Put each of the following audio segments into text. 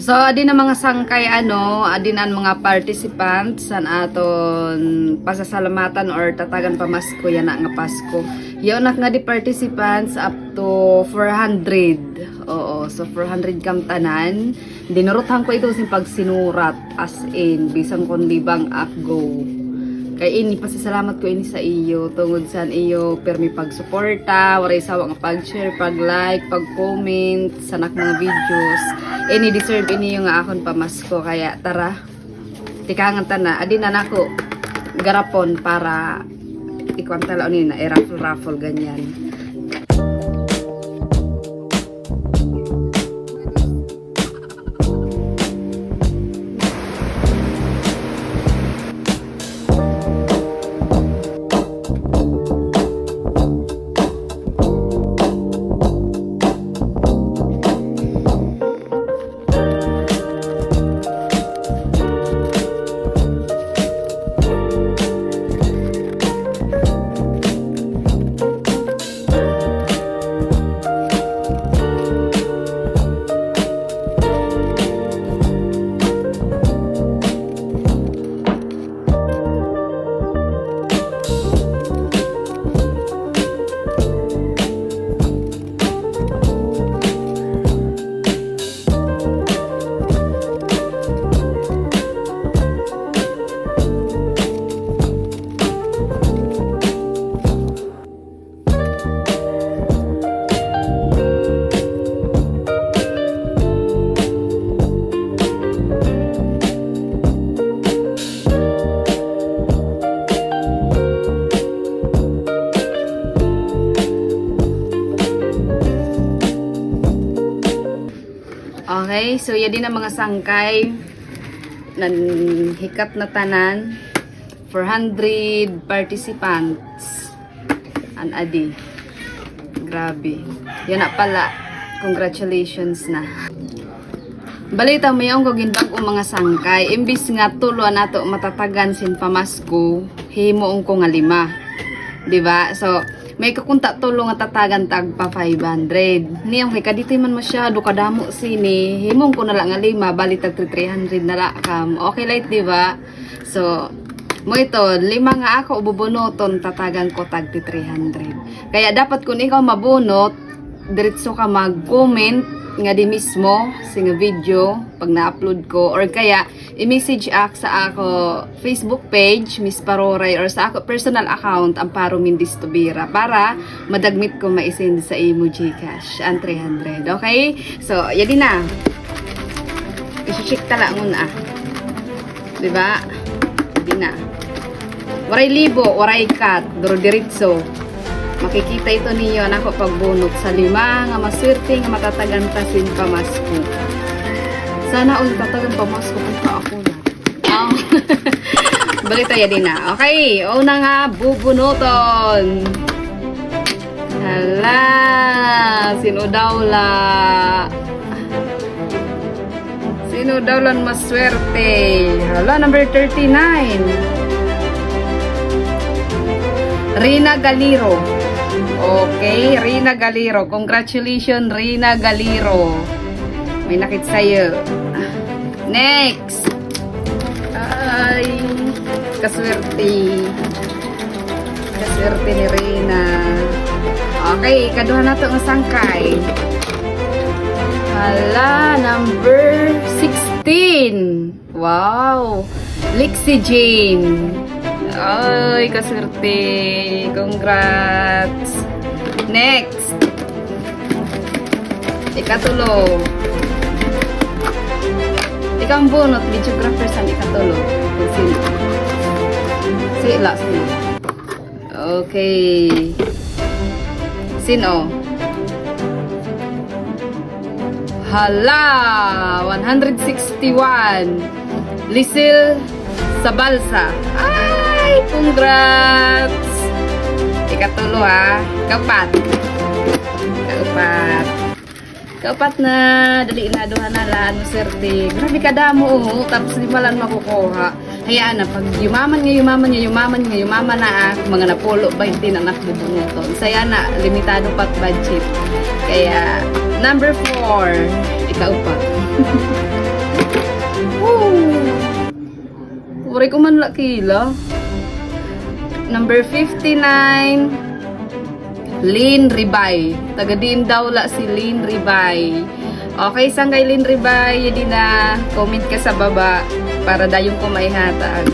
So, adi na mga sangkay adi na mga participants san aton pasasalamatan or tatagan pamasko yan na nga Pasko. Yon nga di participants up to 400. Oo, so 400 kam tanan. Dinuruthan ko ito sin pagsinurat as in bisan kon libang go. Kay ini pasasalamat ko ini sa iyo tungod sa iyo permi pagsuporta, waray sawa nga pag-share, pag-like, pag-comment sa nak mga videos. Ini deserve ini yung akon pamasko kaya tara. Tikangan tana, adi na nako garapon para ikuan tala ni na raffle ganyan. Okay, so yan din ang mga sangkay hikat na tanan 400 participants an adi grabe yan na pala, congratulations na balita mo yung kagindang o mga sangkay imbis nga tulo nato matatagan sin pamasko himuong ko nga 5 diba? So may kakunta tulo nga tatagan tag pa 500. Niyang kay kadito man masyado kadamo sini. Himong ko na lang nga 5 bali tag 300 na la kam. Okay light di ba? So mo ito 5 nga ako ububunoton tatagan ko tag 300. Kaya dapat kun ikaw mabunot diretso ka mag-comment nga di mismo sa nga video pag na-upload ko or kaya i-message sa ako Facebook page Miss Paroray or sa ako personal account Amparo Mindis Tubira para madagmit ko maisin sa imo Gcash ang 300. Okay? So, yun na. I-check tala muna. Diba? Yun na. Waray libo, waray cut, duro diritso. Makikita ito niyo na ako pagbunot sa 5 nga maswerte nga matatagantasin pamasko. Sana ulit tatagan pamasko kung ako na. Balita ya din na. Okay, una nga bubunuton. Hala, sino daw la? Sino daw lang maswerte? Hala, number 39. Rina Galiro. Okay, Rina Galiro. Congratulations, Rina Galiro. May nakit sa'yo. Next. Ay, kaswerte. Kaswerte ni Rina. Okay, kaduha na ito ang sangkay. Hala, number 16. Wow. Lixie Jane. Ay, kaswerte. Congrats. Next. Ikatulo. Ikaw ang bunot, videographer sa ikatulo. Sila. Okay. Sino? Hala! 161. Lisil Sabalsa. Ay, congrats! Ikatulo ha. Kaupat na. Dali na. Duha na lang. Swerte. Grabe ka damo. Tapos di malan makukuha. Hayaan na. Pag yumaman na mga napulo 20 na nakbubunguton. Saya na. Limitado pat budget. Kaya, number 4. Ikaupat. Uray ko man lakila. Number 59, Lynn Ribay. Taga din daw la si Lynn Ribay. Okay, sanggay Lynn Ribay, yun na comment ka sa baba para dayong ko maihatag.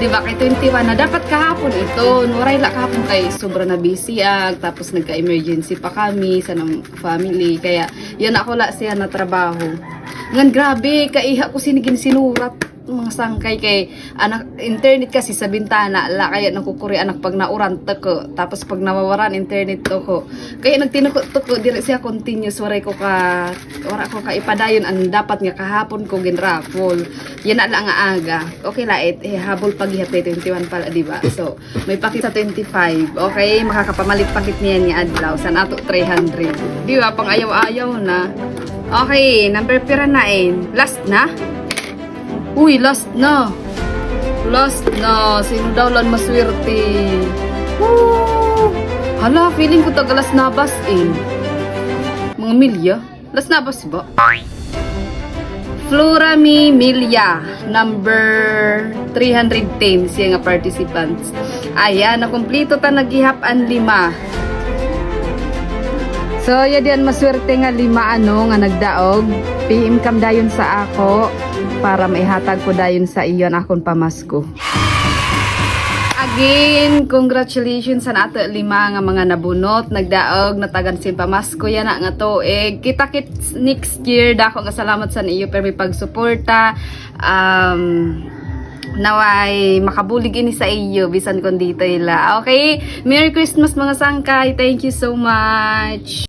Diba kay 21 na dapat kahapon ito. Nuray la kahapon kay sobra na busy tapos nagka-emergency pa kami sa ng family. Kaya yan ako la siya na trabaho. Ngan grabe, kaiha ko sinigin sinurat mga sangkay kay anak internet kasi sa bintana la kaya nakukuri anak pag nauran ko tapos pag nawawaran internet to ko kaya nagtinuko to ko dire siya continuous wala ko ka ipadayon ang dapat nga kahapon ko ginrapol yan na lang nga aga okay la habol paghihati 21 pala diba so may pakit sa 25 okay makakapamalit pakit niyan nga adlaw san ato 300 diba pang ayaw-ayaw na okay number pira na last na. Uy, last na. Last na. Sino daw lang maswerte? Woo! Hala, feeling ko taga Las Navas Mga Milya? Las Navas ba? Florami Milya. Number 310 siya nga participants. Ayan, nakumplito ta naghihap-an 5. So, yan maswerte nga 5 nga nagdaog. PM kam dayon sa ako para maihatag ko dayon sa iyon akong pamasko. Again, congratulations sa nato 5 nga mga nabunot, nagdaog, natagan sin pamasko yan nga tuig. Kita-kits next year, dako nga salamat sa iyo pero may pagsuporta. Naway makabulig ini sa iyo bisan kon dito ila. Okay? Merry Christmas mga sangkay. Thank you so much.